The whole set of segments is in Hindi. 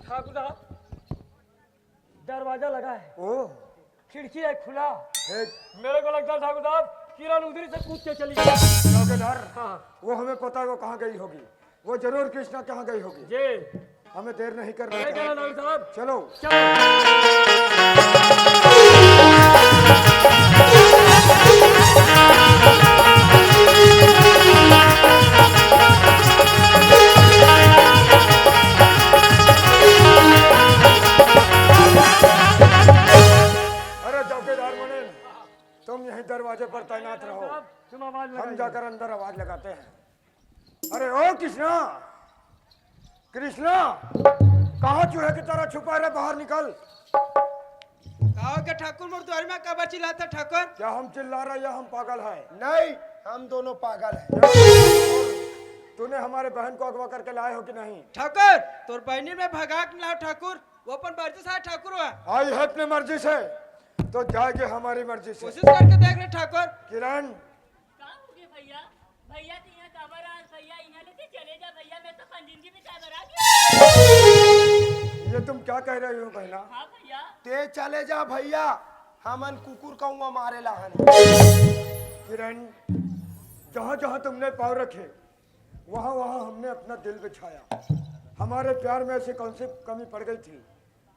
ठाकुर साहब, दरवाजा लगा है, ओ खिड़की है खुला। एक मेरे को लगता है ठाकुर साहब किरण उधर से कूद के चली गई। चौकीदार, हाँ वो हमें पता है वो कहाँ गई होगी। वो जरूर कृष्णा कहाँ गई होगी। जी, हमें देर नहीं करना क्या कहना ठाकुर साहब? चलो। चलो। अरे चौकीदार मुनीम, तुम यहीं दरवाजे पर तैनात रहो, साहब, तुम आवाज हम लगाइए। जाकर अंदर आवाज लगाते हैं। अरे ओ कृष्णा, कृष्णा कहाँ चूहे की तरह छुपा रहे, बाहर निकल। कहो के ठाकुर मोर द्वार में कब चिल्लाता ठाकुर? क्या हम चिल्ला रहे या हम पागल है? नहीं, हम दोनों पागल हैं। तूने हमारे बहन को अगवा करके लाए हो कि नहीं? ठाकुर तोर बहनी में भगा के लाओ ठाकुर, वो अपन मर्जी से ठाकुर हुआ। आई है अपनी मर्जी से तो जाएगी हमारी मर्जी से। कोशिश करके देख ले ठाकुर। किरण, का हो गया भैया? भैया तो यहाँ काबर आज भैया यहाँ लेके चले जा भैया, मैं तो अपन जिंदगी में काबर आ गया। ये तुम क्या कह रही हो बहना? हाँ भैया, ते चले जा भैया, हमन कुकुर कहूँगा मारे लाहन। किरण, जहाँ जहाँ तुमने पाँव रखे वहाँ वहाँ हमने अपना दिल बिछाया। हमारे प्यार में ऐसी कौन सी कमी पड़ गई थी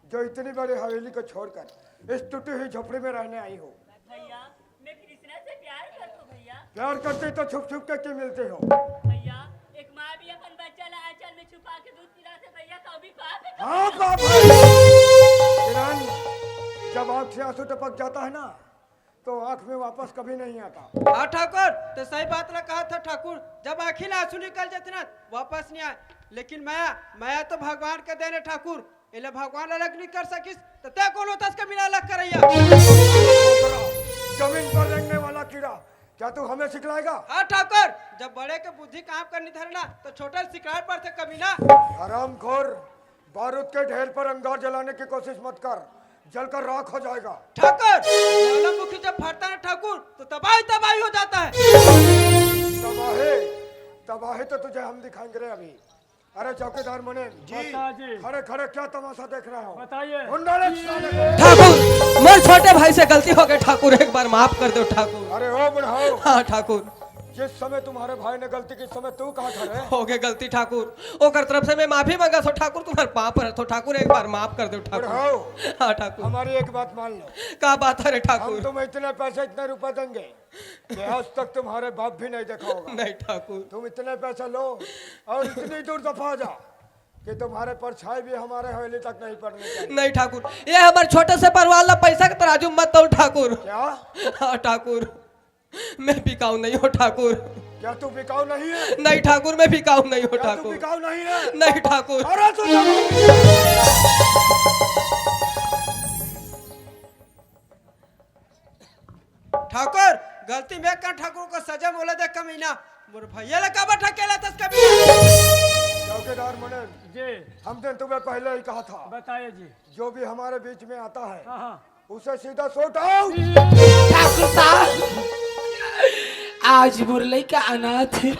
जो इतनी बड़ी हवेली को छोड़कर इस टूटी हुई झोपड़ी में रहने आई हो? भैया मैं कृष्णा से प्यार करता हूँ भैया। प्यार करते तो छुप छुप के क्यों मिलते हो? भैया एक माँ भी अपन बच्चा ला आंचल में छुपा के दूध पिलाते भैया, तो भी पाप है। हाँ बाप है। किरण, जब आँख से आंसू टपक जाता है ना तो आँख में वापस कभी नहीं आता। हाँ ठाकुर, तो सही बात ना कहा था ठाकुर, जब आखिर आंसू निकल जाते ना वापस नहीं आए। लेकिन माया तो भगवान के देने ठाकुर, इले भगवान अलग नहीं कर सकिस तो ते कौन होता इसका बिना अलग करैया। जमीन पर रेंगने वाला कीड़ा, क्या तू हमें सिखलाएगा? हाँ ठाकुर, जब बड़े के बुद्धि काम करनी धरना तो छोटे शिकार पर थे कभी ना। हरामखोर, बारूद के ढेर पर अंगार जलाने की कोशिश मत कर, जलकर राख हो जाएगा। ठाकुर ज्वालामुखी जब फटता है ठाकुर तो तबाही तबाही हो जाता है। तबाही तबाही तो तुझे हम दिखाएंगे रे अभी। अरे चौकीदार मुनीम बता जी, खड़े खड़े क्या तमाशा देख रहे हो? बताइए। हुंडा साले को। ठाकुर मेरे छोटे भाई से गलती हो गई ठाकुर, एक बार माफ कर दो ठाकुर। अरे ओ बुढ़ाओ, हाँ ठाकुर, जिस समय तुम्हारे भाई ने गलती की समय तू कहाँ खड़े? हो गए गलती ठाकुर, ओकर तरफ से मैं माफी मांगा सो ठाकुर, तुम्हारे पाँव पर तो ठाकुर एक बार माफ कर दो ठाकुर। बुढ़ाओ, हाँ ठाकुर, हमारी एक बात मान लो, क्या बात है रे हम ठाकुर? तुम्हें इतने पैसे इतने रुपए देंगे कि आज तक तुम्हारे बाप भी नहीं देखा होगा। नहीं ठाकुर, तुम इतने पैसे लो और इतनी दूर दफा जा कि तुम्हारे परछाई भी हमारे हवेली तक नहीं पड़नी चाहिए। नहीं ठाकुर, ये हमारे छोटे से परिवार ला पैसा के तराजू मत दो ठाकुर। क्या? हाँ ठाकुर, मैं बिकाऊ नहीं हो ठाकुर। क्या तू बिकाऊ नहीं है? नहीं ठाकुर, मैं बिकाऊ नहीं हो क्या तू ठाकुर। बिकाऊ नहीं है? नहीं ठाकुर। अरे तू ठाकुर गलती मैं कर ठाकुर को सजा बोला दे कमीना, मोर भैया ले काबा ठकेला तस कमीना। चौकीदार मुनीम, जी हमने तुम्हें पहले ही कहा था, बताइए जी। जो भी हमारे बीच में आता है हाँ हाँ, उसे सीधा सोट आओ। ठाकुर साहब, आज मुरली का अनाथ है,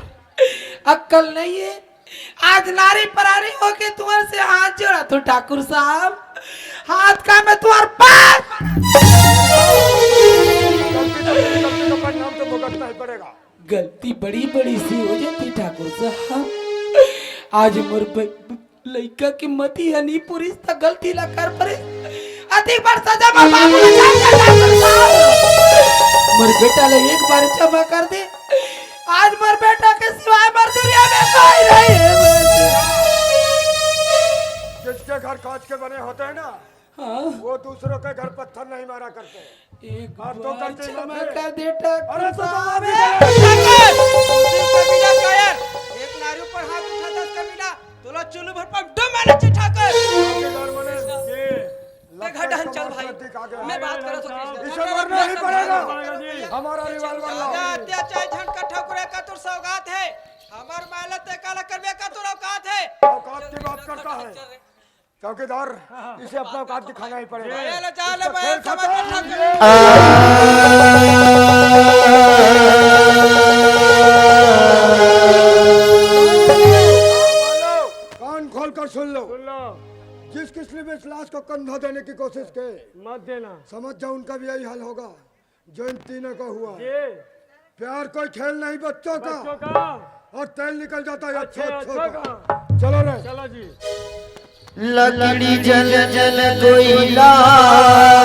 अक्कल नहीं है। आज नारी परारी होके तुम्हारे से हाथ जोड़ा तो ठाकुर साहब, हाथ का मैं तुम्हारे पास। गलती का परिणाम तो भुगतना ही पड़ेगा। गलती बड़ी बड़ी सी हो जाती ठाकुर साहब, आज मोर लड़का की मती हनी पूरी गलती ला कर परे अधिक बार सजा मोर बाबू ने ठाकुर साहब, मोर बेटा ले एक बार क्षमा कर दे। आज मोर बेटा के सिवाय मोर दुनिया में कोई नहीं है। जिसके घर कांच के बने होते हैं ना, हाँ, वो दूसरों के घर पत्थर नहीं मारा करते। एक बार तो बार करते क्षमा ना थे। कर दे अरे ठाकुर तो साहब। कमीना कायर एक नारी ऊपर हाथ उठा दस कमीना तोला चुल्लू भर पर डम मारे छे ठाकुर। चौकीदार मुनीम, जी लगता है घटान चल तुम्हारा भाई, नजदीक आ गया। मैं बात करा तो कृष्ण इसे मरना ही पड़ेगा। जी। हमारा रिवाल्वर लाओ। अत्याचार झनका ठाकुर का तुर सौगात है, हमार माला ते काला करबे का तुर औकात है। औकात की बात करता है चौकीदार, इसे अपना औकात दिखाना ही पड़ेगा। ये ले जा ले इसका भाई खेल समझ खत्म। ठाकुर। पिछली बीच लाश को कंधा देने की कोशिश के मत देना समझ जाओ उनका भी यही हाल होगा जो इन तीनों का हुआ। ये प्यार कोई खेल नहीं बच्चों बच्चों का का और तेल निकल जाता है अच्छे अच्छों अच्छा का। का चलो रे चलो जी लकड़ी जल जल कोयला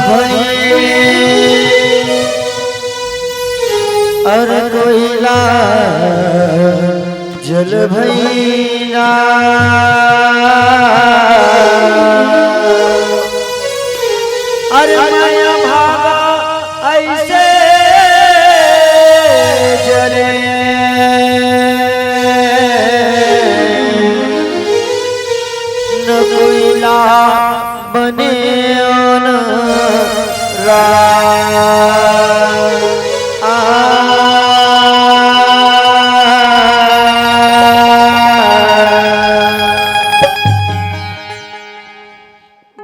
भई और कोयला जल भैया अरे माया भागा ऐसे जले न कोयला बने न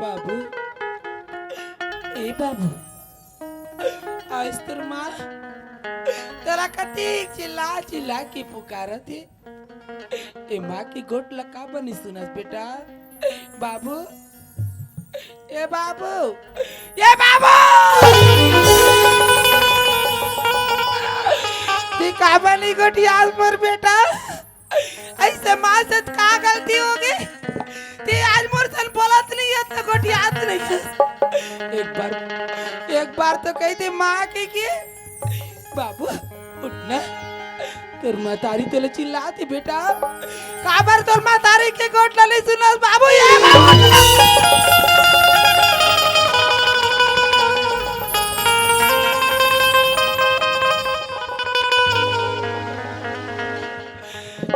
बाबू ए बाबू आज तर माँ तेरा कती चिल्ला चिल्ला के पुकारत है ए माँ की गोट लका बनी सुनस बेटा बाबू ए बाबू ये बाबू ती का बनी गोटी आज पर बेटा ऐसे माँ से का गलती होगी ती आज मोर सन बोलत नहीं है तो गोटी याद नहीं है एक बार तो कही थी माँ की बाबू उठना तोर मातारी तो चिल्लाती बेटा काबर तोर मातारी के गोटला नहीं सुनस बाबू ये बाबू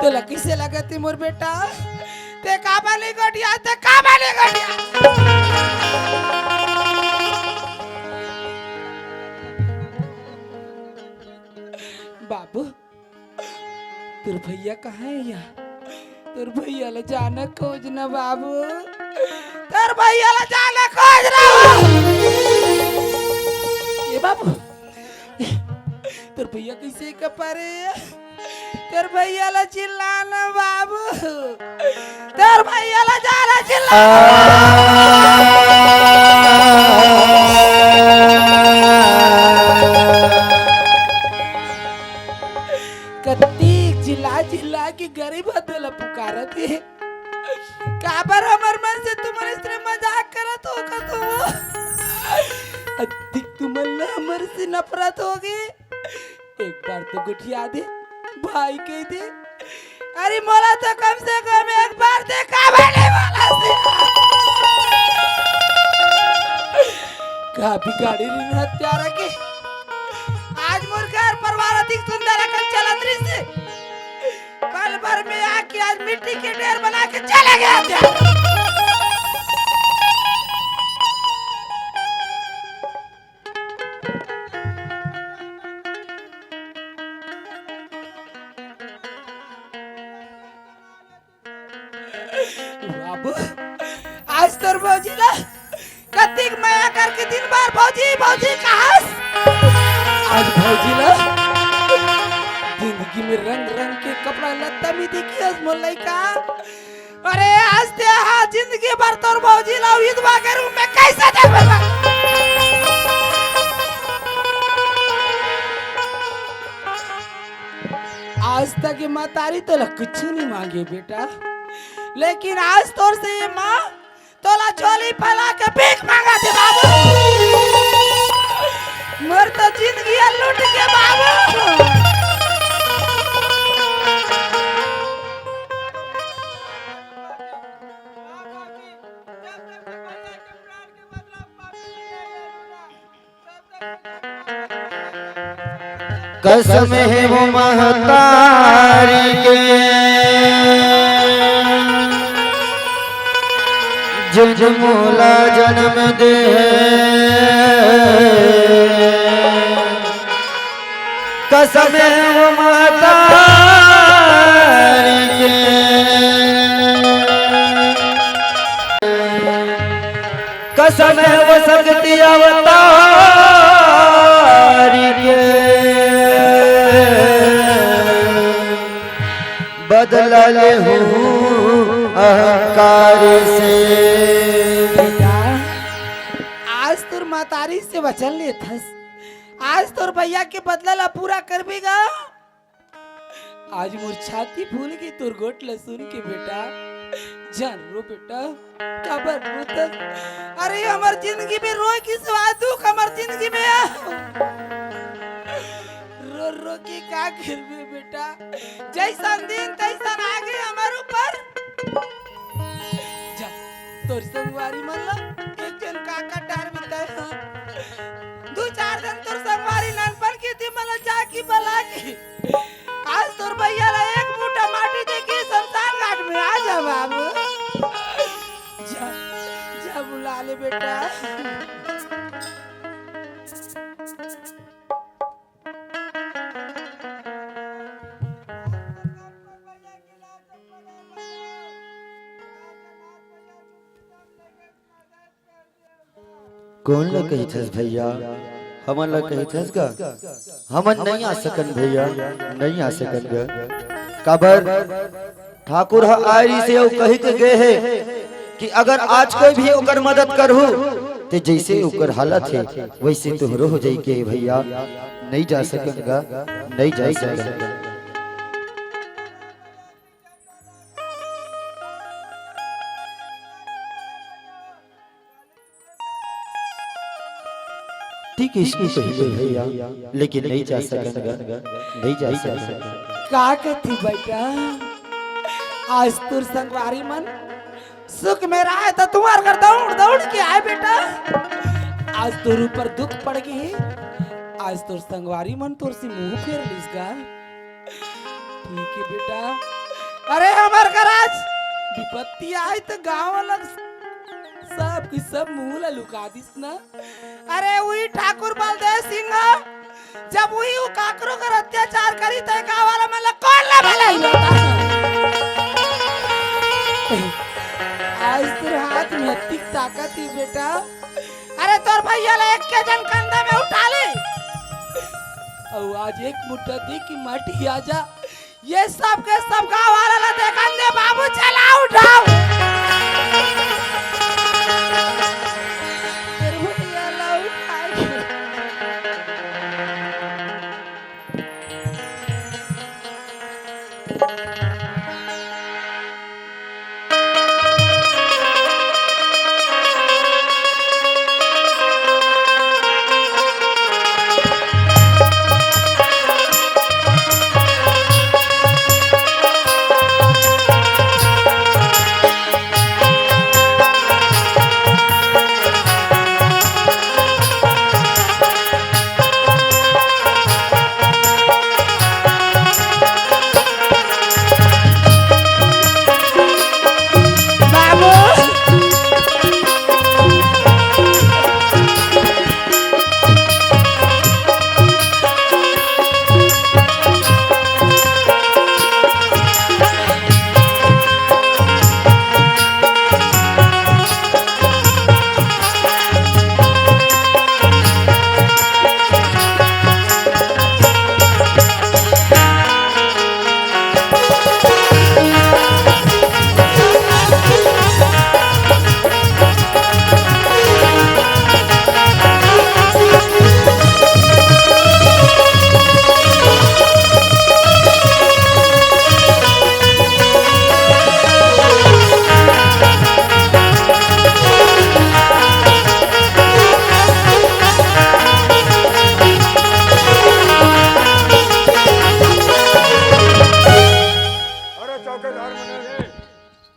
तो लकी से लगती मोर बेटा ते काबाली गोटिया ते काबाली गोटिया बाबू तेरे भैया कहाँ है यहाँ तेरे भैया ले जाना खोजना बाबू तेरे भैया ले जाना खोजना ये बाबू तेरे भैया कैसे कपरे तेरे भैया ले चिल्लाना बाबू तेरे भैया ले जाना कत्ती चिल्ला चिल्ला के गरीब हदला पुकारत है काबर हमर मन से तुम्हारे से मजाक करत हो का तो अधिक तुमला हमर से नफरत होगी एक बार तो गुठिया दे भाई कह दे अरे मोला तो कम से कम एक बार देखा मैंने वाला से काफी गाड़ी ऋण हत्यारा के आज मोर घर परिवार अधिक सुंदर कल चलत रही से कल भर में आके आज मिट्टी के ढेर बना के चले गया बाबू आज तोर भौजी ला कतिक माया करके दिन बार भौजी भौजी कहस आज भौजी ला जिंदगी में रंग रंग के कपड़ा लत्ता भी देखी आज मोलाई का अरे आज ते हाँ जिंदगी भर तोर भौजी ला विधवा के रूम में कैसे देखबा आज तक ये मातारी तो ला कुछ नहीं मांगे बेटा लेकिन आज तोर से ये माँ तोला चोली फैला के भीख मांगा थे बाबू मर तो जिंदगी लूट के बाबू कसम है वो महतारी के जो मोला जन्म दे कसम है वो महतारी के कसम है वो शक्ति अवतारी के बदला ले हूँ अहंकार से मतारी से वचन लेथस आज तोर भैया के बदला ला पूरा कर बेगा। आज मोर छाती फूल गई तोर गोट ला सुन के बेटा। जान रो बेटा काबर रोतस। अरे हमार जिंदगी में रोए की सिवा दुख हमार जिंदगी में रो रो के का करबे बेटा। जैसा दिन तैसा आगे हमार ऊपर जा तोर संगवारी मन ला एक जन काका डार बताए दो चार दिन तोर संगवारी ननपन की थी मला जाकी बला की आज तोर भैया ला एक मुट्ठा माटी दे के शमशान घाट में आ जा बाबू। जा जा बुला ले बेटा। कौन ला कही थस भैया हमन ला कही थस गा हमन नहीं आ सकन भैया नहीं आ सकन गा काबर ठाकुर ह आयरी से ओ कही के गए है कि अगर आज कोई भी ओकर मदद करहु ते जैसे ओकर हालत है वैसे तोहरो हो जाई के भैया नहीं जा सकन गा नहीं जा सकन गा। ठीक है इसकी सही है भैया लेकिन नहीं जा सकन नहीं जा सकन। का कहती बेटा आज तुर संगवारी मन सुख में रहा है तो तुम्हार घर दौड़ दौड़ के आए बेटा। आज तोर ऊपर दुख पड़ गई आज तोर संगवारी मन तोर से मुंह फेर लिस गा। ठीक है बेटा। अरे हमार घर आज विपत्ति आए तो गांव अलग सब की सब मुंह ला लुका दिस ना। अरे वही ठाकुर बलदेव सिंह जब वही वो काकरो कर अत्याचार करी तो गांव वाला मला कौन ला भलाई आज तेरे हाथ में इतनी ताकत ही बेटा। अरे तोर भैया ला एक के जन कंधा में उठा ले और आज एक मुट्ठा दे की माटी आ जा ये सब के सब गांव वाला ला देखन दे बाबू चला उठाओ।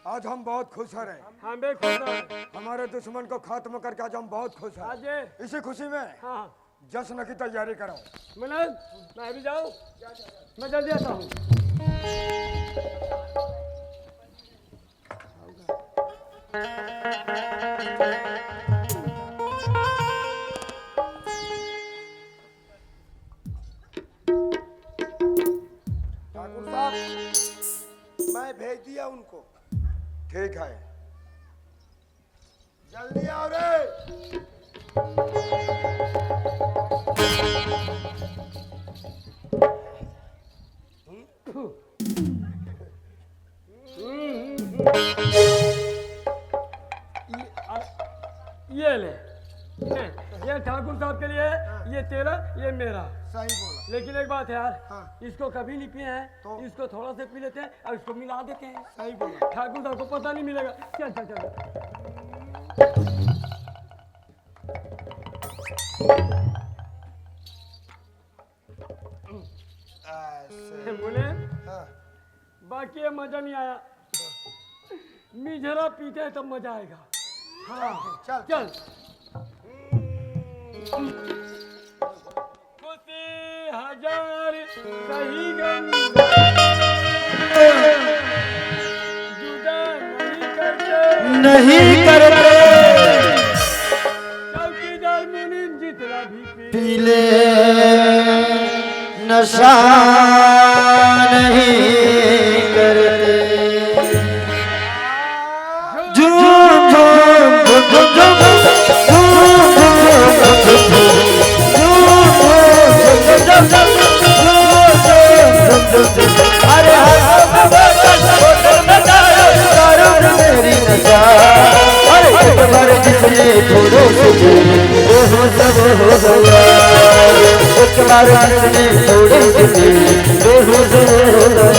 आज हम बहुत खुश हैं। हम भी खुश हैं। हमारे दुश्मन को खत्म करके आज हम बहुत खुश हैं। आज इसी खुशी में हाँ जश्न की तैयारी करो। मिलन मैं भी जाऊँ मैं जल्दी आता हूँ। ठाकुर साहब मैं भेज दिया उनको। ठीक है जल्दी आओ रे। ये ले ये ये तेरा ये मेरा। सही बोला। लेकिन एक बात है यार, हाँ। इसको कभी नहीं पिए हैं तो? इसको थोड़ा से पी लेते हैं और इसको मिला देते हैं। सही बोला। ठाकुर साहब को पता नहीं मिलेगा। चल चल चल। ऐसे। बोले हाँ। बाकी ये मजा नहीं आया, मिझरा पीते हैं तब मजा आएगा। हाँ चल चल। खुशी हजार सही गम जुदा नहीं करते चौकीदार मुनीम जितना भी पी ले नशा नहीं करते झूम झूम झूम झूम झूम अरे मेरी नशा अरे एक बार जिसने छोड़ो वो सब हो गया एक बार जिसने छोड़ो वो सब हो गया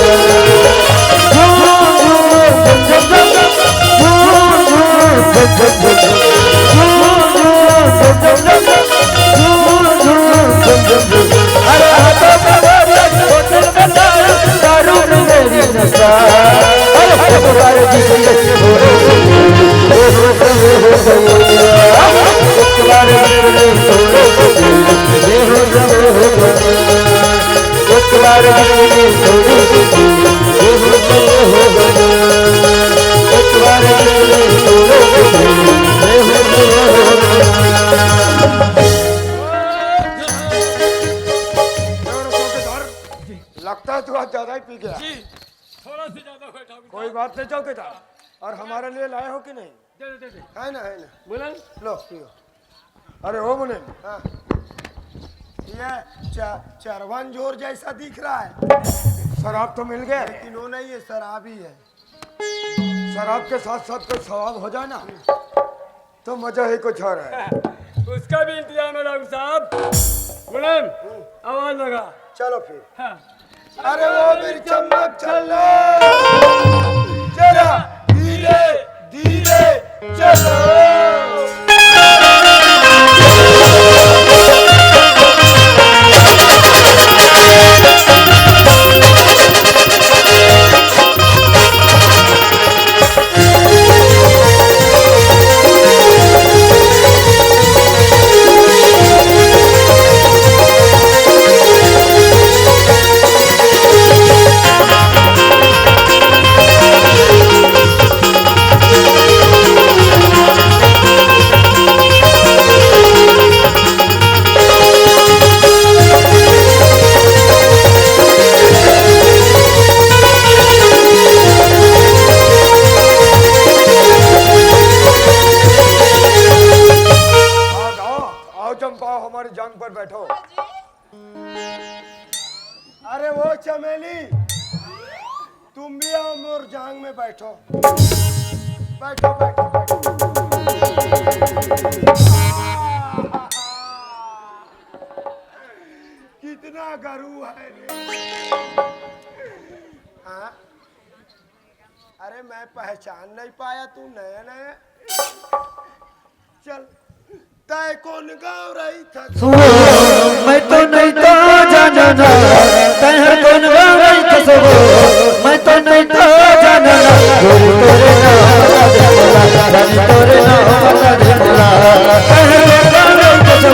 अरे दारू मेरी नशा एक बार जिसने छोड़ो वो सब हो गया एक बार जिसने छोड़ो वो सब हो गया एक बार जिसने छोड़ो वो सब हो गया एक बार जिसने छोड़ो वो सब हो लगता है तू आज ज्यादा ही पी गया। थोड़ा से ज्यादा हुआ ठाकुर। कोई बात नहीं चौकीदार। और हमारे लिए लाए हो कि नहीं? दे दे दे है ना है ना। बोला लो पियो। अरे हो मुनीम। हाँ। ये चरवन जोर जैसा दिख रहा है। शराब तो मिल गया लेकिन वो नहीं है, शराब ही है। शराब के साथ साथ कोई सवाब हो जाए ना तो मजा ही कुछ और है। उसका भी इंतजाम है डॉक्टर साहब। मुनीम आवाज लगा। चलो फिर। हाँ। अरे वो मेरी चमक चलो जरा धीरे धीरे चलो। हमारी जांग पर बैठो। अरे वो चमेली तुम भी आओ मोर जांग में बैठो। बैठो बैठो बैठो। कितना गरू है रे। हाँ? अरे मैं पहचान नहीं पाया, तू नया नया। चल तय कौन गाँव रही था? मैं तो नहीं तो जानना तय कौन गाँव रही था सब मैं तो नहीं तो जानना गोरी तोरे नाम रानी तोरे नाम तय कौन गाँव रही था सब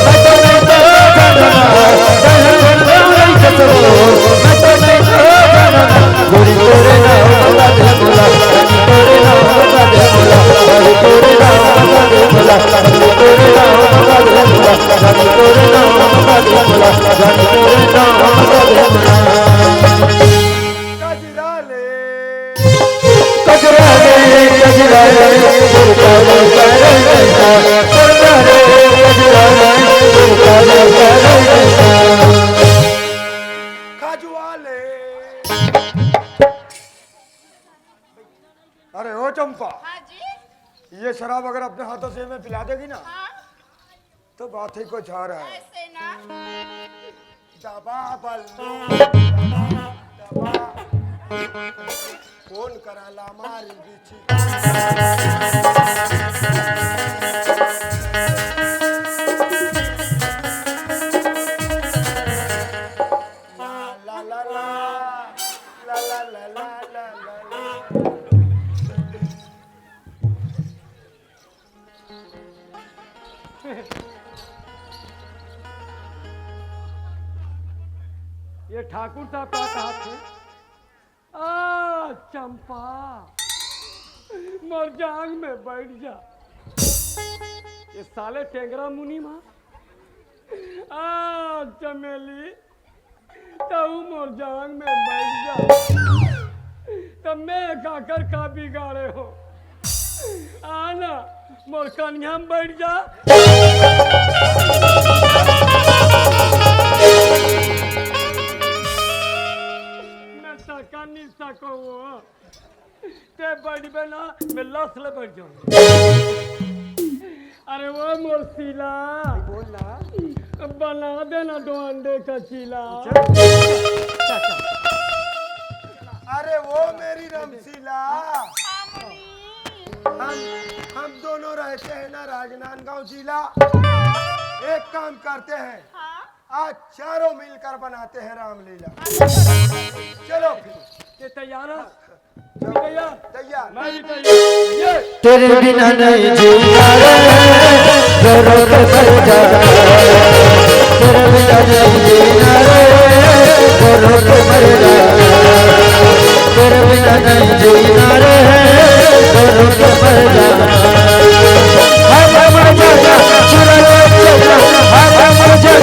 मैं तो नहीं तो जानना तय कौन गाँव रही था सब मैं तो नहीं तो जानना गोरी तोरे नाम रानी तोरे नाम गोरी तोरे नाम अरे ओ चंपा, हाँ जी। ये शराब अगर अपने हाथों से मैं पिला देगी ना हाँ। तो बात ही कुछ आ रहा है। ऐसे ना दबा बल्लू दबा फोन कराला मारी बीची ला ला ला ला ला ला ला ला ला ये ठाकुर साहब का कहा थे आ चंपा मोरजांग में बैठ जा। ये साले टेंगरा मुनि माँ आ चमेली तू मोरजांग में बैठ जा। तब मैं काकर का बिगाड़े हो आना मोर कन्या में बैठ जा। सका नहीं सको वो ते बैठ ना मैं लस ले बैठ जाऊँ। अरे वो मोरसीला बोलना बना देना 2 अंडे का चीला। अरे वो मेरी रमसीला हम दोनों रहते हैं ना राजनांदगांव जिला। एक काम करते हैं आज चारों मिलकर बनाते हैं रामलीला। चलो फिर ये तैयार है तैयार तैयार मैं भी तैयार। ये तेरे बिना नहीं जीना रे रो रो के मर जा। तेरे बिना नहीं जीना रे रो रो के मर जा। तेरे बिना नहीं जीना रे रो रो के मर जा। हर मर जा चुरा ले चला हर मर जा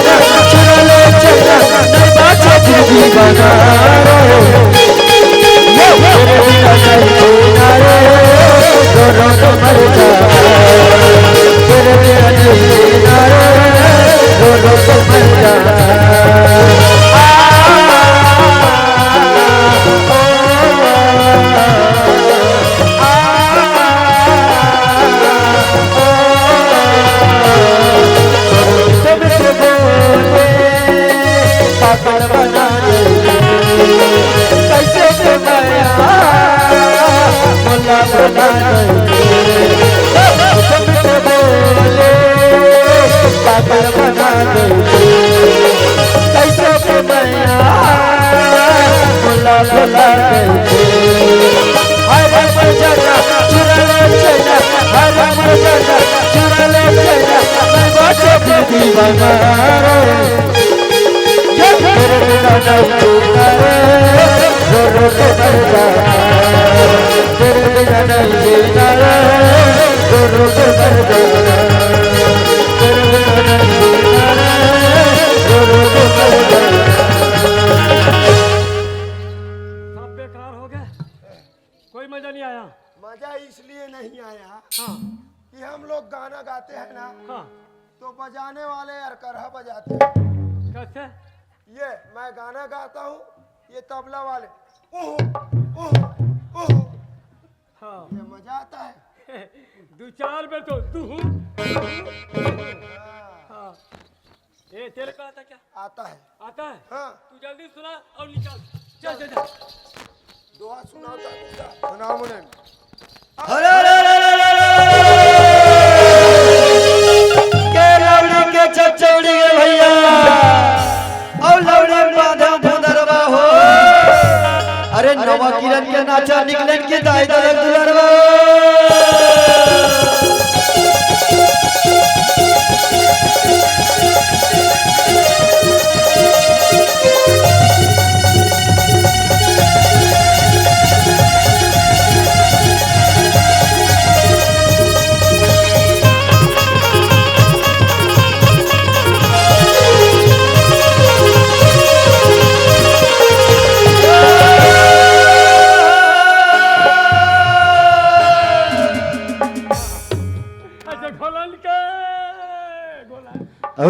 चुरा ले चला नहीं बाचा जिंदगी बना रे। तेरे बिना नहीं जीना रे रो रो के मर जा। तेरे बिना नहीं जीना रे रो रो के मर जा। पागल बना कैसे तो मैं मुल्ला बना बोले पागल बना कैसे तो मैं मुल्ला बना हर मजा चुरा ले चला हर मजा चुरा ले चला मैं बाटे दीवाना तेरे बिना नहीं जीना रे रो रो के मर जा। तेरे बिना नहीं जीना रे रो रो के मर जा। तेरे बिना नहीं जीना रे रो रो के मर जा। सब बेकार हो गए कोई मजा नहीं आया। मजा इसलिए नहीं आया हाँ कि हम लोग गाना गाते हैं ना हाँ तो बजाने वाले अरकरहा बजाते हैं। कैसे ये मैं गाना गाता हूँ ये तबला वाले ओह ओह ओह हाँ ये मजा आता है। 2-4 बेर तो तू हाँ ये तेरे को आता क्या आता है आता है हाँ तू जल्दी सुना और निकाल चल चल चल। दोहा सुनाओ तो सुनाओ मुने के लौड़ी के चचौड़ी के भैया और लौड़ी माधव भुदरवा हो। अरे नवा किरण के नाचा निकले के दाई दलक दुलरवा।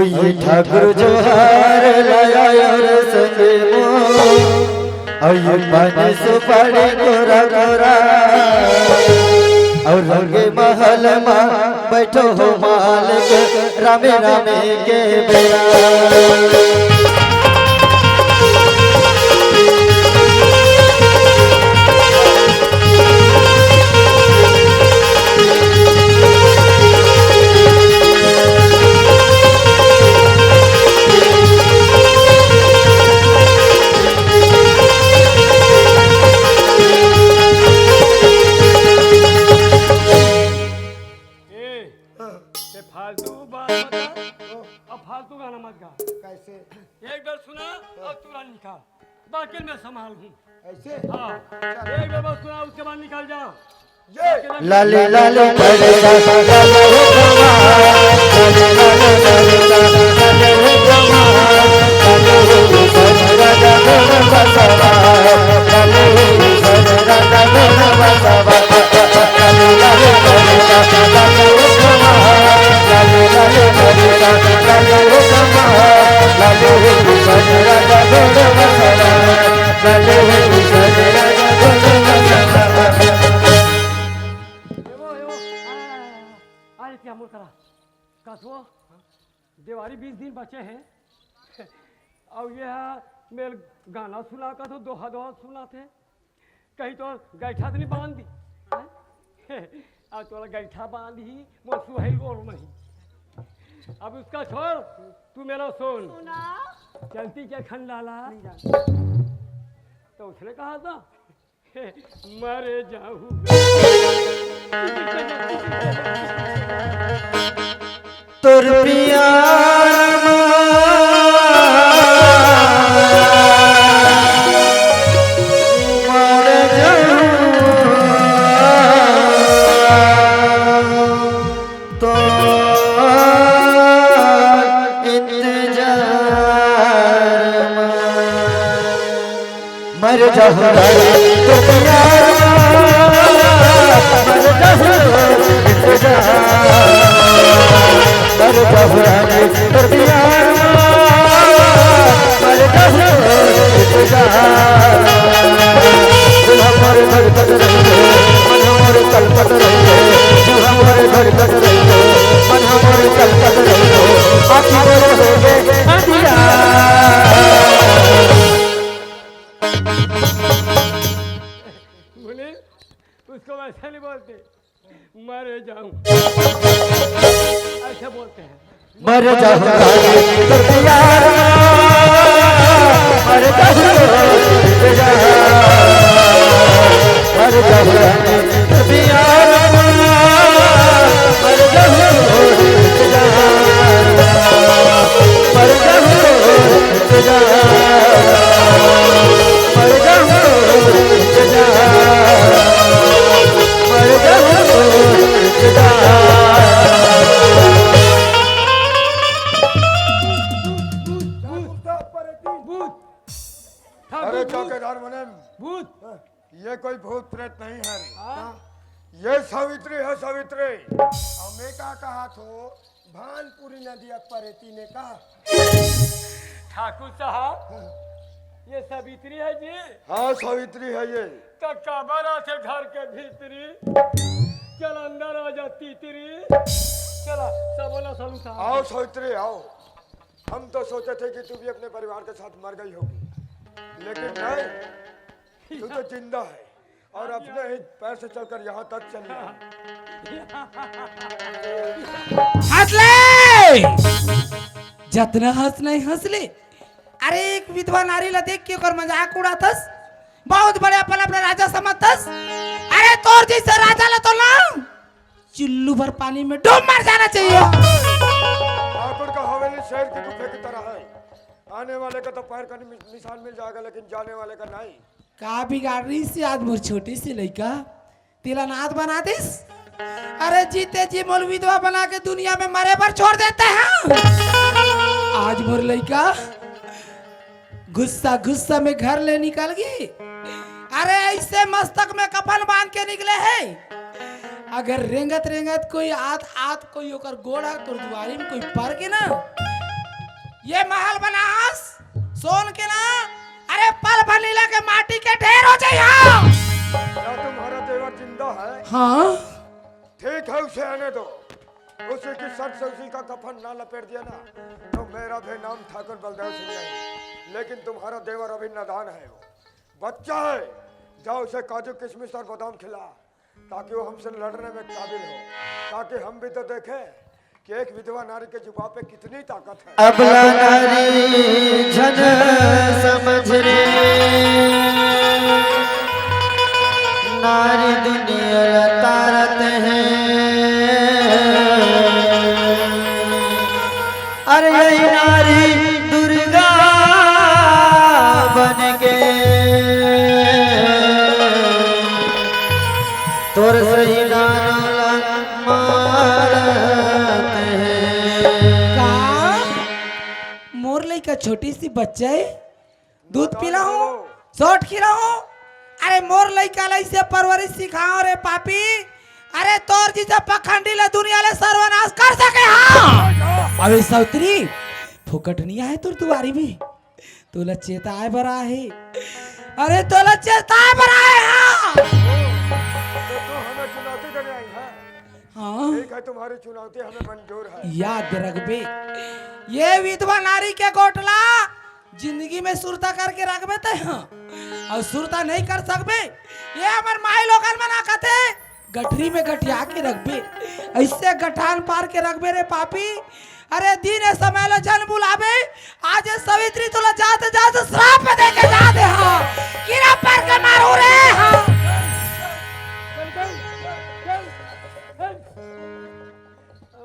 ये ठाकुर जोहार लाया और संगे मो ये पानी सुपारी गोरा गोरा और रंगे महल में बैठो हो मालिक रामे रामे के बेरा। ये फालतू बात मत गा, अब फालतू गाना मत गा। कैसे? एक बार सुना और तुरंत निकाल, बाकी मैं संभाल हूँ। ऐसे? हाँ, एक बार बस सुना उसके बाद निकाल जा। ये लाले लाले पड़ता लाले हो कमाल, लाले लाले पड़ता लाले हो कमाल, लाले हो सरदा दोन बसवा, लाले हो सरदा दोन बसवा, लाले लाले पड़ता लाले हो कमाल, लाले लाले पड़ता लाले हो कमाल, लाले हो सरदा दोन बसवा, लाले हो सरदा दोन बसवा। अरे क्या मुँह करा कसो दिवाली 20 दिन बचे हैं और ये मेरे गाना सुना का तो दोहा दोहा सुना थे कहीं तो गैठा तो नहीं बांध दी हैं? अब तो गैठा बांध ही वो सुहेल और नहीं। अब उसका छोड़, तू मेरा सुन। चलती क्या खंडाला तो उसने कहा था मरे जाऊँ तुर प्यार मर जाऊं तो इंतजार मर जाऊं तो प्यार मर जाऊं इंतजार मर जाऊं तो प्यार मर जाऊं इंतजार हमारे घर तक रहे मन हमारे कल तक रहे हमारे घर तक रहे मन हमारे कल तक रहे बाकी रहोगे अंधिया। बोले उसको वैसे नहीं बोलते मरे जाऊं ऐसे बोलते हैं मर जाऊंगा तो प्यार मर जाऊंगा मर जाऊंगा तो प्यार मर जाऊंगा मर जाऊंगा मर जाऊंगा मर जाऊंगा। अरे चौकीदार मने भूत ये कोई भूत प्रेत नहीं है ये सावित्री है सावित्री। हमें का कहा थो भानपुरी नदी परेती ने कहा। ठाकुर साहब ये सावित्री है जी। हाँ सावित्री है ये। तो काबरा से घर के भीतरी चल अंदर आ जा तीतरी चला सबोला सलू साहब। आओ सावित्री आओ। हम तो सोचे थे कि तू भी अपने परिवार के साथ मर गई होगी लेकिन नहीं तू तो जिंदा है और अपने ही पैर से चलकर यहाँ तक चली आई। हंस ले जतना हंस नहीं हंस ले। अरे एक विधवा नारी ला देख के ओकर मजाक उड़ातस बहुत बड़े अपन अपने राजा समझतस। अरे तोर जैसे राजा ला तो ना चुल्लू भर पानी में डूब मर जाना चाहिए। ठाकुर का हवेली शेर की गुफे की तरह है। आने वाले का तो पैर का निशान मिल जाएगा लेकिन जाने वाले का नहीं। का बिगाड़ रही से आज मोर छोटी सी लड़का तेला नाथ बना दिस। अरे जीते जी मोर विधवा बना के दुनिया में मरे पर छोड़ देते हैं। आज मोर लड़का गुस्सा गुस्सा में घर ले निकल गई। अरे ऐसे मस्तक में कफन बांध के निकले हैं। अगर रेंगत रेंगत कोई आत कोई ओकर गोड़ा तो दुआरी में कोई पर के ना ये महल बनास सोन के ना। अरे पल भर के माटी के ढेर हो जाए। क्या तुम्हारा देवर जिंदा है? हाँ ठीक है, उसे आने दो। उसी की सर से उसी का कफन ना लपेट दिया ना तो मेरा भी नाम ठाकुर बलदेव सिंह नहीं। लेकिन तुम्हारा देवर अभी नादान है, वो बच्चा है। जाओ उसे काजू किशमिश और बादाम खिला ताकि वो हमसे लड़ने में काबिल हो, ताकि हम भी तो देखें कि एक विधवा नारी के जुबान पे कितनी ताकत है। अबला नारी झन समझ रे, नारी दुनिया तारत है। अरे यही नारी दुर्गा बन के तोर सही गाना मारत है। मोर लइका छोटी सी बच्चा है, दूध पिला हूँ, सोट खिला हूँ। अरे मोर लइका से परवरिश सिखाओ रे पापी। अरे तोर जी पखंडी ले दुनिया ले सर्वनाश कर सके। हाँ अबे सौत्री फुकट नहीं आए तुर दुआरी भी तोला चेताए बरा है। अरे तोला चेताए बरा है। हाँ तो तू हमें चुनौती देने आई है। हाँ ठीक है, तुम्हारी चुनौती हमें मंजूर है। याद रखबे, ये विधवा नारी के गोटला जिंदगी में सुरता करके रखबे ते। हाँ और सुरता नहीं कर सकबे, ये हमार माई लोगन मना कहते गठरी में गठिया के रखबे, ऐसे गठान पार के रखबे रे पापी। अरे दिन समय लो जन बुलावे, आज सवित्री तुला जाते जाते